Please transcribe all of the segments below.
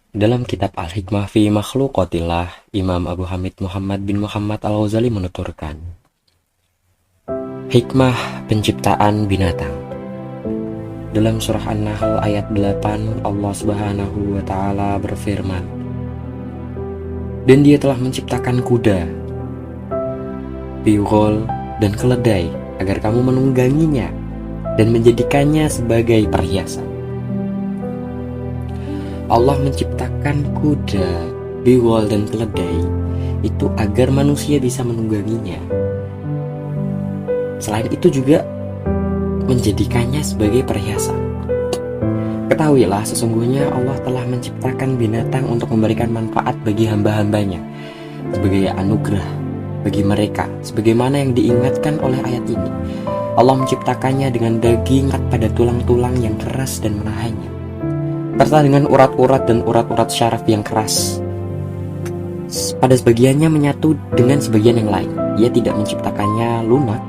Dalam kitab Al-Hikmah fi Makhluqatillah, Imam Abu Hamid Muhammad bin Muhammad Al-Ghazali menuturkan, hikmah penciptaan binatang. Dalam surah An-Nahl ayat 8, Allah Subhanahu wa taala berfirman, "Dan Dia telah menciptakan kuda, bighol, dan keledai agar kamu menungganginya dan menjadikannya sebagai perhiasan." Allah menciptakan kuda, bighol, dan keledai itu agar manusia bisa menungganginya. Selain itu juga menjadikannya sebagai perhiasan. Ketahuilah, sesungguhnya Allah telah menciptakan binatang untuk memberikan manfaat bagi hamba-hambanya sebagai anugerah bagi mereka, sebagaimana yang diingatkan oleh ayat ini. Allah menciptakannya dengan daging pada tulang-tulang yang keras dan menahannya, serta dengan urat-urat dan urat-urat syaraf yang keras. Pada sebagiannya menyatu dengan sebagian yang lain. Ia tidak menciptakannya lunak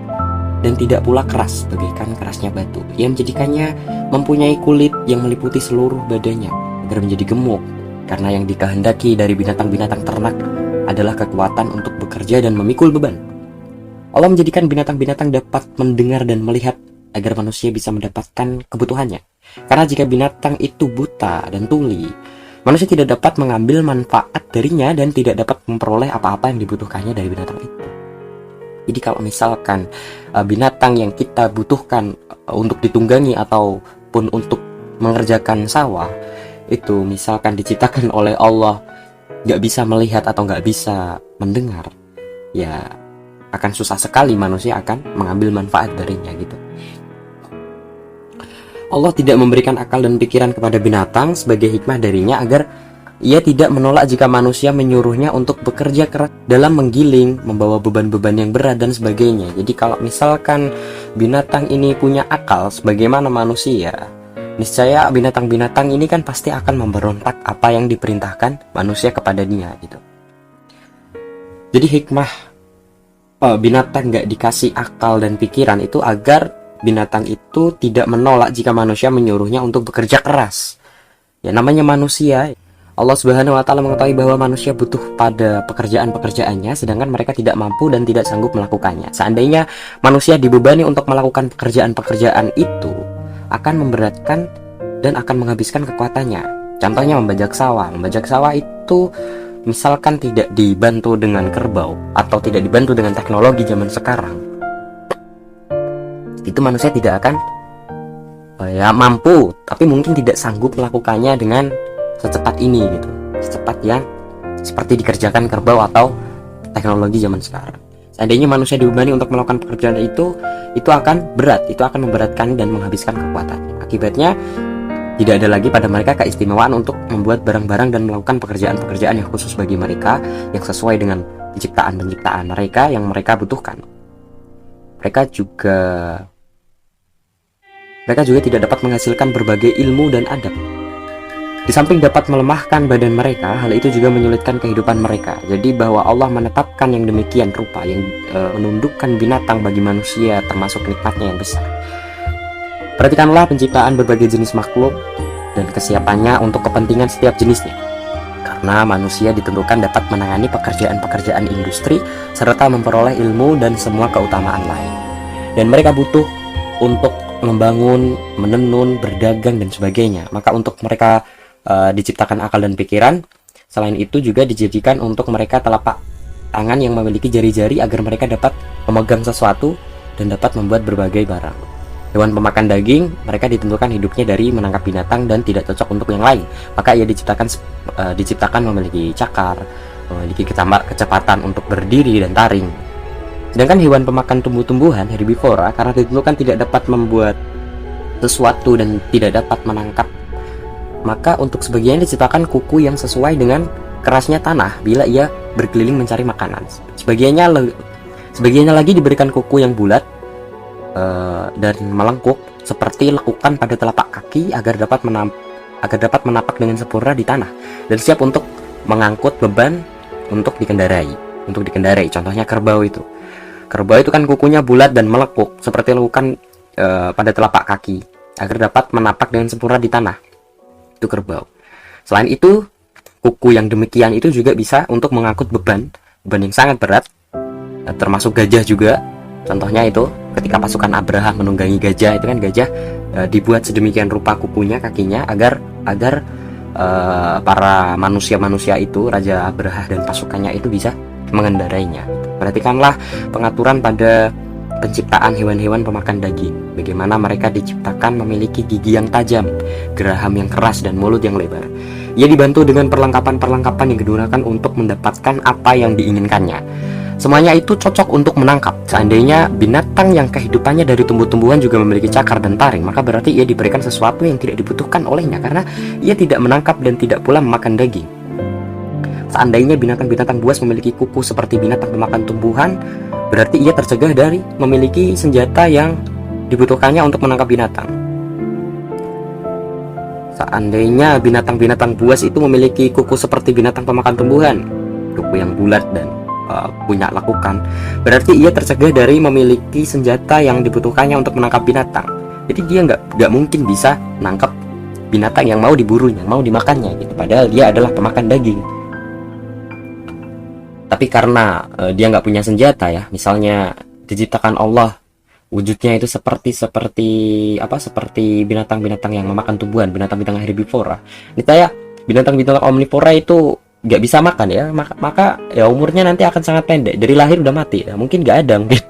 dan tidak pula keras bagaikan kerasnya batu. Ia menjadikannya mempunyai kulit yang meliputi seluruh badannya agar menjadi gemuk, karena yang dikehendaki dari binatang-binatang ternak adalah kekuatan untuk bekerja dan memikul beban. Allah menjadikan binatang-binatang dapat mendengar dan melihat agar manusia bisa mendapatkan kebutuhannya. Karena jika binatang itu buta dan tuli, manusia tidak dapat mengambil manfaat darinya dan tidak dapat memperoleh apa-apa yang dibutuhkannya dari binatang itu. Jadi kalau misalkan binatang yang kita butuhkan untuk ditunggangi ataupun untuk mengerjakan sawah itu misalkan diciptakan oleh Allah nggak bisa melihat atau nggak bisa mendengar, ya akan susah sekali manusia akan mengambil manfaat darinya gitu. Allah tidak memberikan akal dan pikiran kepada binatang sebagai hikmah darinya agar ia tidak menolak jika manusia menyuruhnya untuk bekerja keras dalam menggiling, membawa beban-beban yang berat dan sebagainya. Jadi kalau misalkan binatang ini punya akal sebagaimana manusia, niscaya binatang-binatang ini kan pasti akan memberontak apa yang diperintahkan manusia kepadanya gitu. Jadi hikmah binatang nggak dikasih akal dan pikiran itu agar binatang itu tidak menolak jika manusia menyuruhnya untuk bekerja keras. Ya namanya manusia. Allah Subhanahu wa taala mengetahui bahwa manusia butuh pada pekerjaan-pekerjaannya, sedangkan mereka tidak mampu dan tidak sanggup melakukannya. Seandainya manusia dibebani untuk melakukan pekerjaan-pekerjaan itu, akan memberatkan dan akan menghabiskan kekuatannya. Contohnya membajak sawah. Membajak sawah itu misalkan tidak dibantu dengan kerbau atau tidak dibantu dengan teknologi zaman sekarang, itu manusia tidak akan mampu, tapi mungkin tidak sanggup melakukannya dengan secepat ini gitu, secepat yang seperti dikerjakan kerbau atau teknologi zaman sekarang. Seandainya manusia dibebani untuk melakukan pekerjaan itu akan berat, itu akan memberatkan dan menghabiskan kekuatannya. Akibatnya tidak ada lagi pada mereka keistimewaan untuk membuat barang-barang dan melakukan pekerjaan-pekerjaan yang khusus bagi mereka, yang sesuai dengan penciptaan-penciptaan mereka yang mereka butuhkan. Mereka juga tidak dapat menghasilkan berbagai ilmu dan adab. Di samping dapat melemahkan badan mereka, hal itu juga menyulitkan kehidupan mereka. Jadi bahwa Allah menetapkan yang demikian rupa, yang menundukkan binatang bagi manusia termasuk nikmatnya yang besar. Perhatikanlah penciptaan berbagai jenis makhluk dan kesiapannya untuk kepentingan setiap jenisnya. Karena manusia ditentukan dapat menangani pekerjaan-pekerjaan industri serta memperoleh ilmu dan semua keutamaan lain. Dan mereka butuh untuk membangun, menenun, berdagang dan sebagainya. Maka untuk mereka diciptakan akal dan pikiran. Selain itu juga dijadikan untuk mereka telapak tangan yang memiliki jari-jari agar mereka dapat memegang sesuatu dan dapat membuat berbagai barang. Hewan pemakan daging, mereka ditentukan hidupnya dari menangkap binatang dan tidak cocok untuk yang lain. Maka ia diciptakan memiliki cakar, memiliki kecepatan untuk berdiri dan taring. Sedangkan hewan pemakan tumbuh-tumbuhan, herbivora, karena ditentukan tidak dapat membuat sesuatu dan tidak dapat menangkap, maka untuk sebagian diciptakan kuku yang sesuai dengan kerasnya tanah bila ia berkeliling mencari makanan. Sebagiannya lagi diberikan kuku yang bulat dan melengkung seperti lekukan pada telapak kaki agar dapat menapak dengan sempurna di tanah dan siap untuk mengangkut beban untuk dikendarai. Contohnya kerbau itu. Kerbau itu kan kukunya bulat dan melekuk seperti lekukan pada telapak kaki agar dapat menapak dengan sempurna di tanah. Itu kerbau. Selain itu, kuku yang demikian itu juga bisa untuk mengangkut beban yang sangat berat, termasuk gajah juga. Contohnya itu ketika pasukan Abraha menunggangi gajah, itu kan gajah dibuat sedemikian rupa kukunya, kakinya, agar para manusia itu, Raja Abraha dan pasukannya itu bisa mengendarainya. Perhatikanlah pengaturan pada penciptaan hewan-hewan pemakan daging. Bagaimana mereka diciptakan memiliki gigi yang tajam, geraham yang keras, dan mulut yang lebar. Ia dibantu dengan perlengkapan-perlengkapan yang digunakan untuk mendapatkan apa yang diinginkannya. Semuanya itu cocok untuk menangkap. Seandainya binatang yang kehidupannya dari tumbuh-tumbuhan juga memiliki cakar dan taring, maka berarti ia diberikan sesuatu yang tidak dibutuhkan olehnya, karena ia tidak menangkap dan tidak pula memakan daging. Seandainya binatang-binatang buas memiliki kuku seperti binatang pemakan tumbuhan, berarti ia tercegah dari memiliki senjata yang dibutuhkannya untuk menangkap binatang. Seandainya binatang-binatang buas itu memiliki kuku seperti binatang pemakan tumbuhan, kuku yang bulat dan punya lekukan, berarti ia tercegah dari memiliki senjata yang dibutuhkannya untuk menangkap binatang. Jadi dia nggak mungkin bisa nangkap binatang yang mau diburu, yang mau dimakannya gitu. Padahal dia adalah pemakan daging. Tapi karena dia nggak punya senjata ya, misalnya diciptakan Allah wujudnya itu seperti binatang-binatang yang memakan tumbuhan, binatang-binatang herbivora. Niscaya binatang-binatang omnivora itu nggak bisa makan ya, maka ya umurnya nanti akan sangat pendek, dari lahir udah mati ya, mungkin nggak ada mungkin.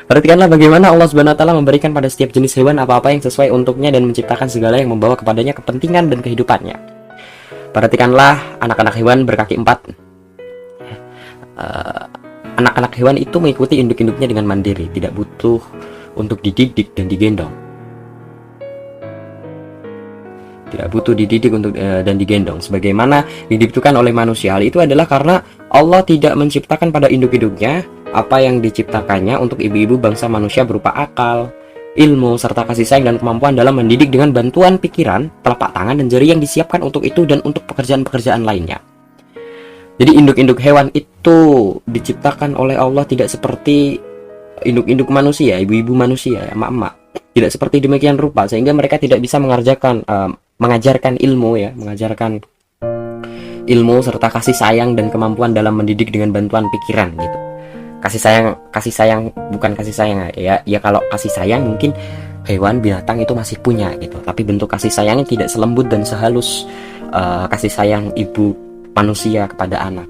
Perhatikanlah bagaimana Allah Subhanahu wa taala memberikan pada setiap jenis hewan apa-apa yang sesuai untuknya dan menciptakan segala yang membawa kepadanya kepentingan dan kehidupannya. Perhatikanlah anak-anak hewan berkaki 4. Anak-anak hewan itu mengikuti induk-induknya dengan mandiri, tidak butuh untuk dididik dan digendong. Tidak butuh dididik dan digendong sebagaimana dibutuhkan oleh manusia. Hal itu adalah karena Allah tidak menciptakan pada induk-induknya apa yang diciptakannya untuk ibu-ibu bangsa manusia berupa akal, ilmu, serta kasih sayang dan kemampuan dalam mendidik dengan bantuan pikiran, telapak tangan, dan jari yang disiapkan untuk itu dan untuk pekerjaan-pekerjaan lainnya. Jadi induk-induk hewan itu diciptakan oleh Allah tidak seperti induk-induk manusia, ibu-ibu manusia, emak-emak. Tidak seperti demikian rupa, sehingga mereka tidak bisa mengajarkan ilmu serta kasih sayang dan kemampuan dalam mendidik dengan bantuan pikiran gitu. Kasih sayang bukan kasih sayang ya kalau kasih sayang mungkin hewan binatang itu masih punya gitu, tapi bentuk kasih sayangnya tidak selembut dan sehalus kasih sayang ibu manusia kepada anak.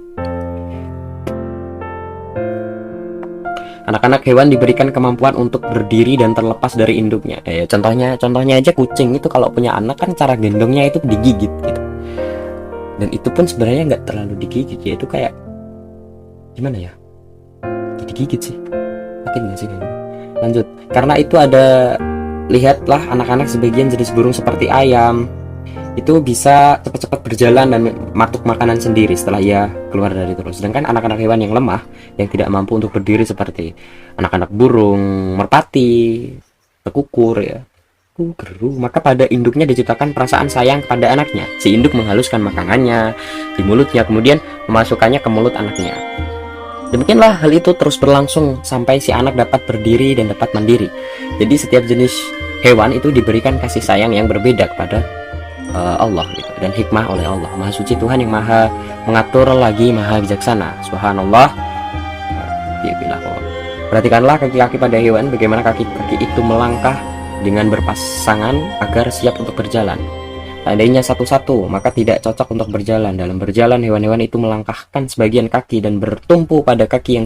Anak-anak hewan diberikan kemampuan untuk berdiri dan terlepas dari induknya. Contohnya aja kucing itu kalau punya anak kan cara gendongnya itu digigit gitu. Dan itu pun sebenarnya nggak terlalu digigit ya, itu kayak gimana ya? Digigit sih. Makin nggak sih kayaknya. Lanjut. Karena itu lihatlah anak-anak sebagian jenis burung seperti ayam itu bisa cepat-cepat berjalan dan matuk makanan sendiri setelah ia keluar dari telur. Sedangkan anak-anak hewan yang lemah yang tidak mampu untuk berdiri seperti anak-anak burung, merpati, tekukur ya, geru, maka pada induknya diciptakan perasaan sayang kepada anaknya. Si induk menghaluskan makanannya di mulutnya, kemudian memasukkannya ke mulut anaknya. Demikianlah hal itu terus berlangsung sampai si anak dapat berdiri dan dapat mandiri. Jadi setiap jenis hewan itu diberikan kasih sayang yang berbeda kepada Allah gitu, dan hikmah oleh Allah. Maha suci Tuhan yang maha mengatur lagi maha bijaksana. Subhanallah. Perhatikanlah kaki-kaki pada hewan, bagaimana kaki-kaki itu melangkah dengan berpasangan agar siap untuk berjalan. Seandainya satu-satu, maka tidak cocok untuk berjalan. Dalam berjalan, hewan-hewan itu melangkahkan sebagian kaki dan bertumpu pada kaki yang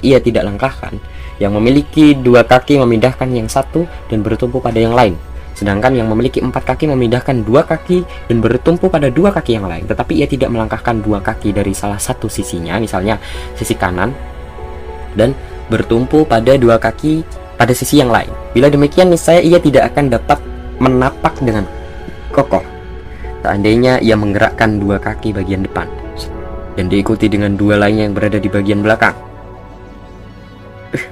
ia tidak langkahkan. Yang memiliki 2 kaki memindahkan yang satu dan bertumpu pada yang lain. Sedangkan yang memiliki 4 kaki memindahkan 2 kaki dan bertumpu pada 2 kaki yang lain. Tetapi ia tidak melangkahkan 2 kaki dari salah satu sisinya, misalnya sisi kanan, dan bertumpu pada 2 kaki pada sisi yang lain. Bila demikian, niscaya ia tidak akan dapat menapak dengan kokoh. Seandainya ia menggerakkan 2 kaki bagian depan dan diikuti dengan 2 lainnya yang berada di bagian belakang,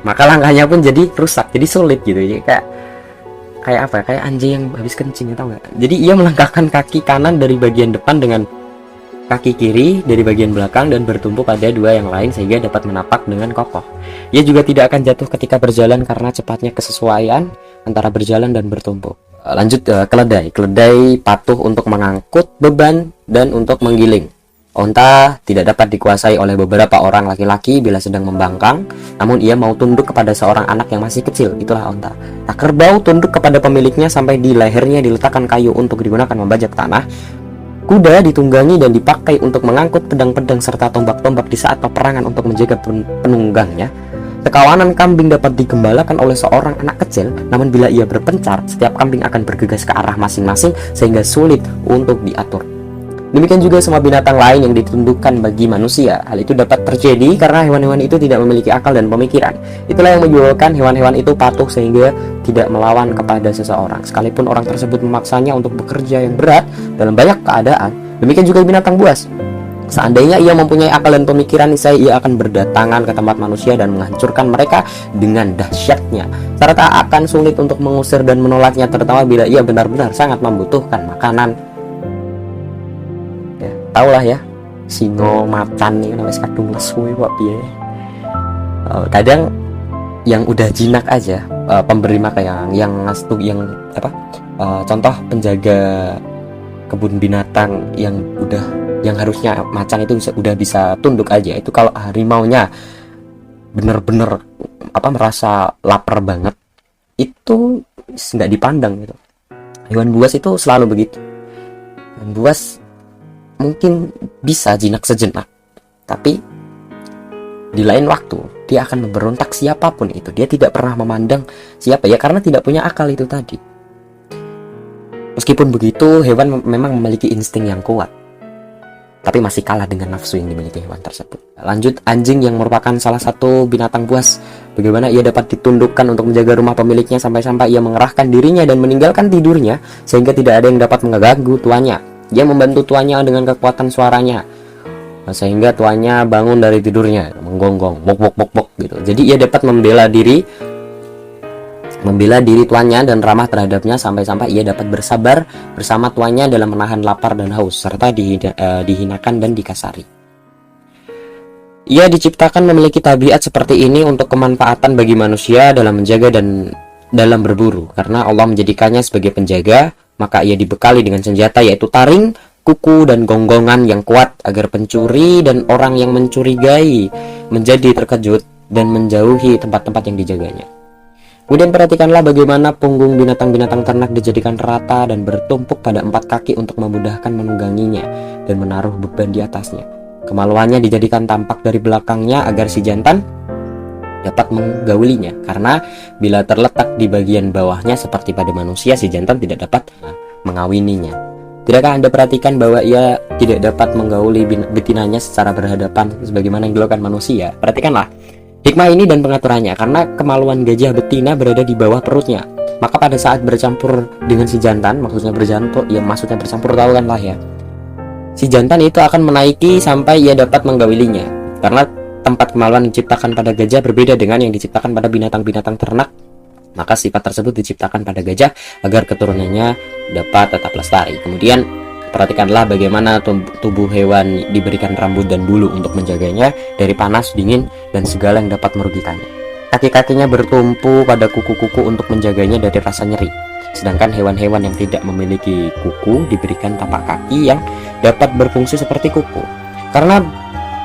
maka langkahnya pun jadi rusak, jadi sulit gitu. Jadi kayak anjing yang habis kencing, tahu nggak? Jadi ia melangkahkan kaki kanan dari bagian depan dengan kaki kiri dari bagian belakang dan bertumpu pada 2 yang lain sehingga dapat menapak dengan kokoh. Ia juga tidak akan jatuh ketika berjalan karena cepatnya kesesuaian antara berjalan dan bertumpu. Lanjut keledai. Keledai patuh untuk mengangkut beban dan untuk menggiling. Onta tidak dapat dikuasai oleh beberapa orang laki-laki bila sedang membangkang, namun ia mau tunduk kepada seorang anak yang masih kecil. Itulah onta. Nah, kerbau tunduk kepada pemiliknya sampai di lehernya diletakkan kayu untuk digunakan membajak tanah. Kuda ditunggangi dan dipakai untuk mengangkut pedang-pedang serta tombak-tombak di saat peperangan untuk menjaga penunggangnya. Sekawanan kambing dapat digembalakan oleh seorang anak kecil, namun bila ia berpencar, setiap kambing akan bergegas ke arah masing-masing sehingga sulit untuk diatur. Demikian juga semua binatang lain yang ditundukkan bagi manusia. Hal itu dapat terjadi karena hewan-hewan itu tidak memiliki akal dan pemikiran. Itulah yang menyebabkan hewan-hewan itu patuh sehingga tidak melawan kepada seseorang, sekalipun orang tersebut memaksanya untuk bekerja yang berat dalam banyak keadaan. Demikian juga binatang buas. Seandainya ia mempunyai akal dan pemikiran, niscaya ia akan berdatangan ke tempat manusia dan menghancurkan mereka dengan dahsyatnya, serta akan sulit untuk mengusir dan menolaknya, terutama bila ia benar-benar sangat membutuhkan makanan. Ya, tahulah ya, singo macan ini kan wis kadung lesu kok piye. Kadang yang udah jinak aja pemberi makan yang contoh penjaga kebun binatang yang harusnya macan itu udah bisa tunduk aja, itu kalau harimaunya bener-bener merasa lapar banget, itu nggak dipandang gitu. Hewan buas itu selalu begitu. Hewan buas mungkin bisa jinak sejenak, tapi di lain waktu dia akan memberontak siapapun itu. Dia tidak pernah memandang siapa ya, karena tidak punya akal itu tadi. Meskipun begitu, hewan memang memiliki insting yang kuat, tapi masih kalah dengan nafsu yang dimiliki hewan tersebut. Lanjut, anjing yang merupakan salah satu binatang buas. Bagaimana ia dapat ditundukkan untuk menjaga rumah pemiliknya sampai-sampai ia mengerahkan dirinya dan meninggalkan tidurnya sehingga tidak ada yang dapat mengganggu tuannya. Dia membantu tuannya dengan kekuatan suaranya, sehingga tuannya bangun dari tidurnya menggonggong, bok bok bok bok gitu. Jadi ia dapat membela diri tuannya dan ramah terhadapnya sampai-sampai ia dapat bersabar bersama tuannya dalam menahan lapar dan haus serta dihinakan dan dikasari. Ia diciptakan memiliki tabiat seperti ini untuk kemanfaatan bagi manusia dalam menjaga dan dalam berburu. Karena Allah menjadikannya sebagai penjaga, maka ia dibekali dengan senjata yaitu taring, kuku, dan gonggongan yang kuat agar pencuri dan orang yang mencurigai menjadi terkejut dan menjauhi tempat-tempat yang dijaganya. Kemudian perhatikanlah bagaimana punggung binatang-binatang ternak dijadikan rata dan bertumpuk pada 4 kaki untuk memudahkan menungganginya dan menaruh beban di atasnya. Kemaluannya dijadikan tampak dari belakangnya agar si jantan dapat menggaulinya, karena bila terletak di bagian bawahnya seperti pada manusia, si jantan tidak dapat mengawininya. Tidakkah Anda perhatikan bahwa ia tidak dapat menggauli betinanya secara berhadapan sebagaimana yang dilakukan manusia? Perhatikanlah hikmah ini dan pengaturannya, karena kemaluan gajah betina berada di bawah perutnya. Maka pada saat bercampur dengan si jantan, maksudnya bercampur tahu kan lah ya, si jantan itu akan menaiki sampai ia dapat menggaulinya. Karena tempat kemaluan diciptakan pada gajah berbeda dengan yang diciptakan pada binatang-binatang ternak, maka sifat tersebut diciptakan pada gajah agar keturunannya dapat tetap lestari. Kemudian perhatikanlah bagaimana tubuh hewan diberikan rambut dan bulu untuk menjaganya dari panas, dingin, dan segala yang dapat merugikannya. Kaki-kakinya bertumpu pada kuku-kuku untuk menjaganya dari rasa nyeri. Sedangkan hewan-hewan yang tidak memiliki kuku diberikan tapak kaki yang dapat berfungsi seperti kuku. Karena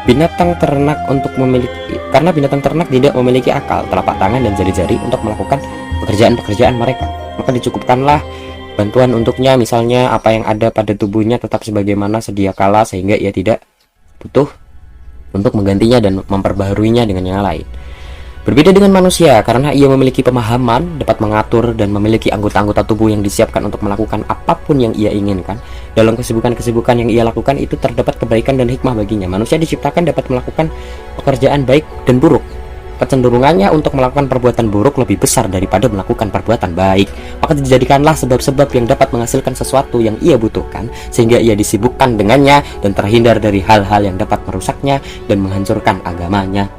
binatang ternak tidak memiliki akal, telapak tangan, dan jari-jari untuk melakukan pekerjaan-pekerjaan mereka, maka dicukupkanlah bantuan untuknya, misalnya apa yang ada pada tubuhnya tetap sebagaimana sedia kala sehingga ia tidak butuh untuk menggantinya dan memperbaharuinya dengan yang lain. Berbeda dengan manusia, karena ia memiliki pemahaman, dapat mengatur dan memiliki anggota-anggota tubuh yang disiapkan untuk melakukan apapun yang ia inginkan. Dalam kesibukan-kesibukan yang ia lakukan itu terdapat kebaikan dan hikmah baginya. Manusia diciptakan dapat melakukan pekerjaan baik dan buruk. Kecenderungannya untuk melakukan perbuatan buruk lebih besar daripada melakukan perbuatan baik. Maka dijadikanlah sebab-sebab yang dapat menghasilkan sesuatu yang ia butuhkan, sehingga ia disibukkan dengannya dan terhindar dari hal-hal yang dapat merusaknya dan menghancurkan agamanya.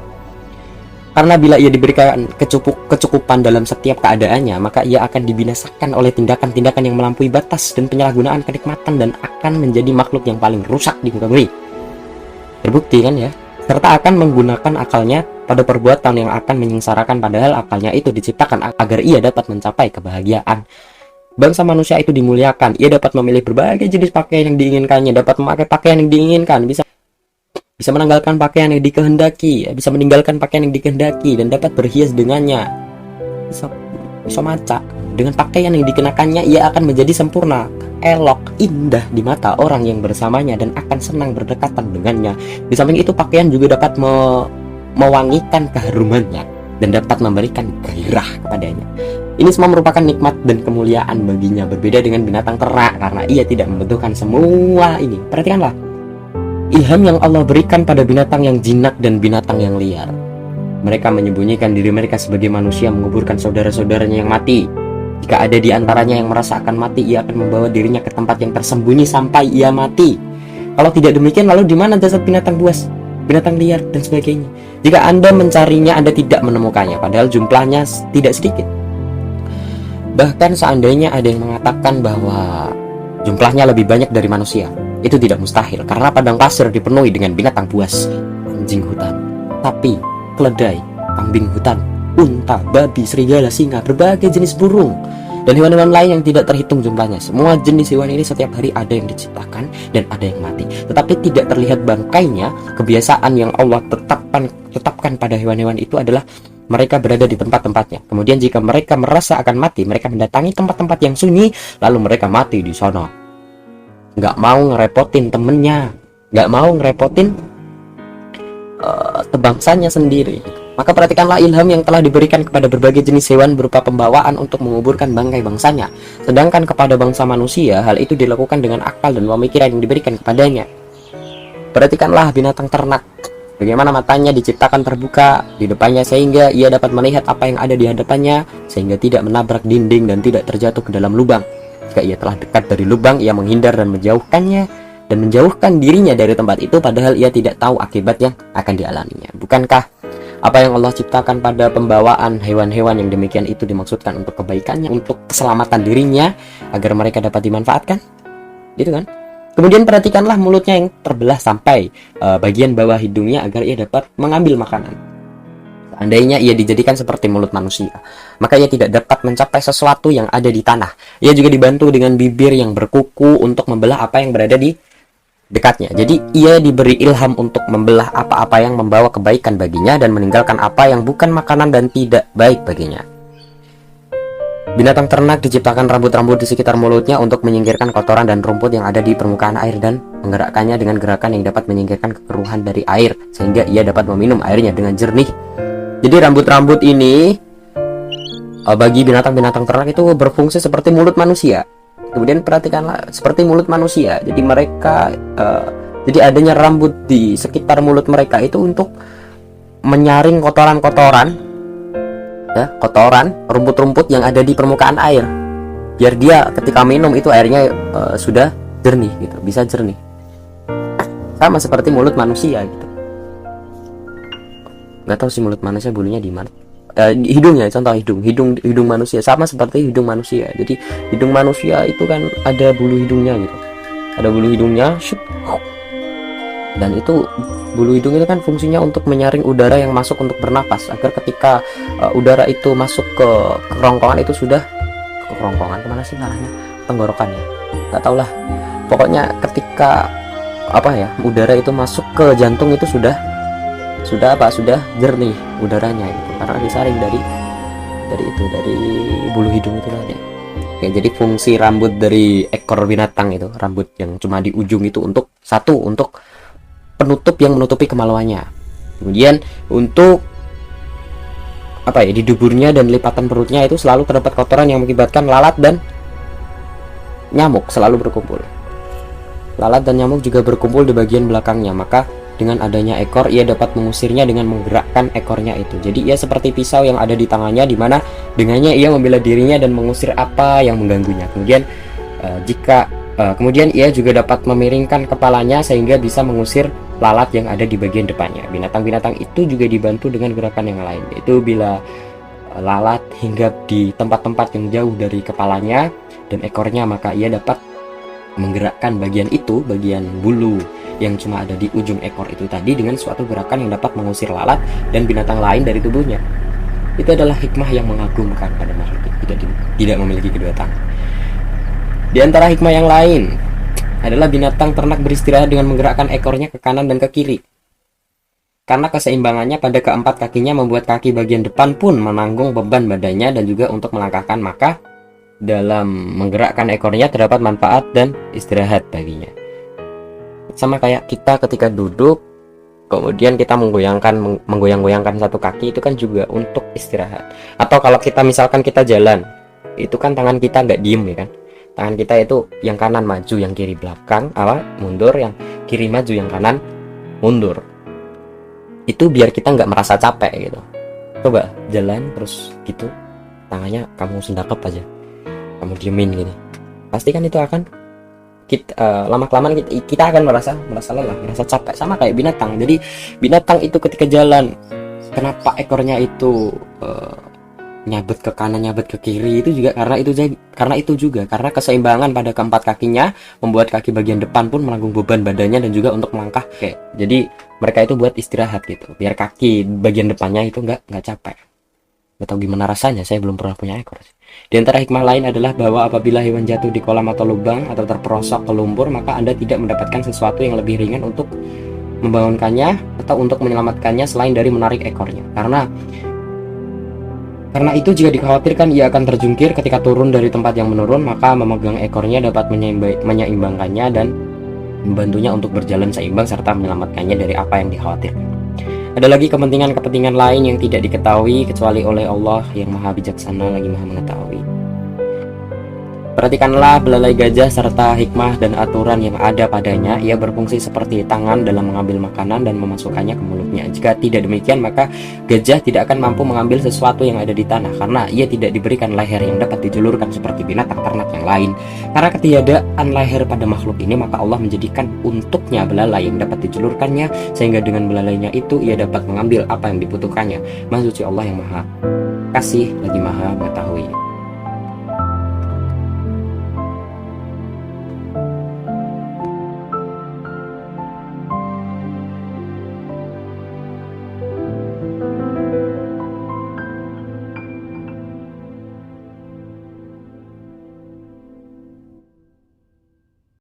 Karena bila ia diberikan kecukupan dalam setiap keadaannya, maka ia akan dibinasakan oleh tindakan-tindakan yang melampaui batas dan penyalahgunaan kenikmatan, dan akan menjadi makhluk yang paling rusak di muka bumi. Terbukti kan ya? Serta akan menggunakan akalnya pada perbuatan yang akan menyengsarakan, padahal akalnya itu diciptakan agar ia dapat mencapai kebahagiaan. bangsa manusia itu dimuliakan. Ia dapat memilih berbagai jenis pakaian yang diinginkannya, dapat memakai pakaian yang diinginkan, bisa menanggalkan pakaian yang dikehendaki, bisa meninggalkan pakaian yang dikehendaki, dan dapat berhias dengannya. Bisa maca dengan pakaian yang dikenakannya, ia akan menjadi sempurna, elok, indah di mata orang yang bersamanya, dan akan senang berdekatan dengannya. Di samping itu, pakaian juga dapat mewangikan keharumannya dan dapat memberikan gairah kepadanya. Ini semua merupakan nikmat dan kemuliaan baginya, berbeda dengan binatang ternak karena ia tidak membutuhkan semua ini. Perhatikanlah ilham yang Allah berikan pada binatang yang jinak dan binatang yang liar. Mereka menyembunyikan diri mereka sebagai manusia, menguburkan saudara-saudaranya yang mati. Jika ada di antaranya yang merasa akan mati, ia akan membawa dirinya ke tempat yang tersembunyi sampai ia mati. Kalau tidak demikian, lalu di mana jasad binatang buas, binatang liar, dan sebagainya? Jika Anda mencarinya, Anda tidak menemukannya, padahal jumlahnya tidak sedikit. Bahkan seandainya ada yang mengatakan bahwa jumlahnya lebih banyak dari manusia, itu tidak mustahil, karena padang pasir dipenuhi dengan binatang buas, anjing hutan, sapi, keledai, kambing hutan, unta, babi, serigala, singa, berbagai jenis burung, dan hewan-hewan lain yang tidak terhitung jumlahnya. Semua jenis hewan ini setiap hari ada yang diciptakan dan ada yang mati, tetapi tidak terlihat bangkainya. Kebiasaan yang Allah tetapkan pada hewan-hewan itu adalah mereka berada di tempat-tempatnya. Kemudian jika mereka merasa akan mati, mereka mendatangi tempat-tempat yang sunyi, lalu mereka mati di sana. Nggak mau ngerepotin temennya, nggak mau ngerepotin tebangsanya sendiri. Maka perhatikanlah ilham yang telah diberikan kepada berbagai jenis hewan berupa pembawaan untuk menguburkan bangkai bangsanya. Sedangkan kepada bangsa manusia, hal itu dilakukan dengan akal dan pemikiran yang diberikan kepadanya. Perhatikanlah binatang ternak, bagaimana matanya diciptakan terbuka di depannya sehingga ia dapat melihat apa yang ada di hadapannya, sehingga tidak menabrak dinding dan tidak terjatuh ke dalam lubang. Jika ia telah dekat dari lubang, ia menghindar dan menjauhkannya, dan menjauhkan dirinya dari tempat itu, padahal ia tidak tahu akibat yang akan dialaminya. Bukankah apa yang Allah ciptakan pada pembawaan hewan-hewan yang demikian itu dimaksudkan untuk kebaikannya, untuk keselamatan dirinya, agar mereka dapat dimanfaatkan? Gitu kan? Kemudian perhatikanlah mulutnya yang terbelah sampai bagian bawah hidungnya agar ia dapat mengambil makanan. Seandainya ia dijadikan seperti mulut manusia, maka ia tidak dapat mencapai sesuatu yang ada di tanah. Ia juga dibantu dengan bibir yang berkuku untuk membelah apa yang berada di dekatnya. Jadi ia diberi ilham untuk membelah apa-apa yang membawa kebaikan baginya dan meninggalkan apa yang bukan makanan dan tidak baik baginya. Binatang ternak diciptakan rambut-rambut di sekitar mulutnya untuk menyingkirkan kotoran dan rumput yang ada di permukaan air dan menggerakkannya dengan gerakan yang dapat menyingkirkan kekeruhan dari air sehingga ia dapat meminum airnya dengan jernih. Jadi rambut-rambut ini bagi binatang-binatang ternak itu berfungsi seperti mulut manusia. Kemudian perhatikanlah seperti mulut manusia. Jadi mereka jadi adanya rambut di sekitar mulut mereka itu untuk menyaring kotoran-kotoran, ya, kotoran, rumput-rumput yang ada di permukaan air. Biar dia ketika minum itu airnya sudah jernih gitu, bisa jernih. Sama seperti mulut manusia gitu. Nggak tahu sih mulut manusia bulunya di mana. Hidungnya, contoh hidung manusia sama seperti hidung manusia. Jadi hidung manusia itu kan ada bulu hidungnya gitu, ada bulu hidungnya, dan itu bulu hidung itu kan fungsinya untuk menyaring udara yang masuk untuk bernapas, agar ketika udara itu masuk ke kerongkongan itu sudah ke kerongkongan, kemana sih arahnya, tenggorokan ya, nggak tau lah, pokoknya ketika udara itu masuk ke jantung itu sudah jernih udaranya gitu, karena disaring dari bulu hidung itu tadi. Oke, jadi fungsi rambut dari ekor binatang itu, rambut yang cuma di ujung itu untuk penutup yang menutupi kemaluannya. Kemudian untuk di duburnya dan lipatan perutnya itu selalu terdapat kotoran yang mengakibatkan lalat dan nyamuk selalu berkumpul. Lalat dan nyamuk juga berkumpul di bagian belakangnya, maka dengan adanya ekor, ia dapat mengusirnya dengan menggerakkan ekornya itu. Jadi ia seperti pisau yang ada di tangannya, di mana dengannya ia membela dirinya dan mengusir apa yang mengganggunya. Kemudian ia juga dapat memiringkan kepalanya sehingga bisa mengusir lalat yang ada di bagian depannya. Binatang-binatang itu juga dibantu dengan gerakan yang lain, yaitu bila lalat hinggap di tempat-tempat yang jauh dari kepalanya dan ekornya, maka ia dapat menggerakkan bagian bulu yang cuma ada di ujung ekor itu tadi dengan suatu gerakan yang dapat mengusir lalat dan binatang lain dari tubuhnya. Itu adalah hikmah yang mengagumkan pada makhluk tidak memiliki kedua tangan. Di antara hikmah yang lain adalah binatang ternak beristirahat dengan menggerakkan ekornya ke kanan dan ke kiri. Karena keseimbangannya pada keempat kakinya membuat kaki bagian depan pun menanggung beban badannya dan juga untuk melangkahkan, maka dalam menggerakkan ekornya terdapat manfaat dan istirahat baginya. Sama kayak kita ketika duduk, kemudian kita menggoyang-goyangkan satu kaki, itu kan juga untuk istirahat. Atau kalau kita misalkan kita jalan, itu kan tangan kita nggak diem ya kan, tangan kita itu yang kanan maju, yang kiri belakang, mundur, yang kiri maju, yang kanan mundur. Itu biar kita nggak merasa capek gitu. Coba jalan terus gitu, tangannya kamu sendakep aja, kamu diemin gitu, pasti kan itu akan lama-kelamaan kita akan merasa lelah, merasa capek. Sama kayak binatang. Jadi binatang itu ketika jalan, kenapa ekornya itu nyabet ke kanan, nyabet ke kiri, itu juga karena keseimbangan pada keempat kakinya membuat kaki bagian depan pun menanggung beban badannya dan juga untuk melangkah. Jadi mereka itu buat istirahat gitu, biar kaki bagian depannya itu nggak capek. Gak tahu gimana rasanya, saya belum pernah punya ekor. Di antara hikmah lain adalah bahwa apabila hewan jatuh di kolam atau lubang atau terperosok ke lumpur, maka Anda tidak mendapatkan sesuatu yang lebih ringan untuk membangunkannya atau untuk menyelamatkannya selain dari menarik ekornya. Karena itu jika dikhawatirkan ia akan terjungkir ketika turun dari tempat yang menurun, maka memegang ekornya dapat menyeimbangkannya dan membantunya untuk berjalan seimbang serta menyelamatkannya dari apa yang dikhawatirkan. Ada lagi kepentingan-kepentingan lain yang tidak diketahui kecuali oleh Allah yang Maha Bijaksana lagi Maha Mengetahui. Perhatikanlah belalai gajah serta hikmah dan aturan yang ada padanya. Ia berfungsi seperti tangan dalam mengambil makanan dan memasukkannya ke mulutnya. Jika tidak demikian, maka gajah tidak akan mampu mengambil sesuatu yang ada di tanah, karena ia tidak diberikan leher yang dapat dijulurkan seperti binatang ternak yang lain. Karena ketiadaan leher pada makhluk ini, maka Allah menjadikan untuknya belalai yang dapat dijulurkannya, sehingga dengan belalainya itu ia dapat mengambil apa yang dibutuhkannya. Maha suci Allah yang Maha Kasih lagi Maha Mengetahui.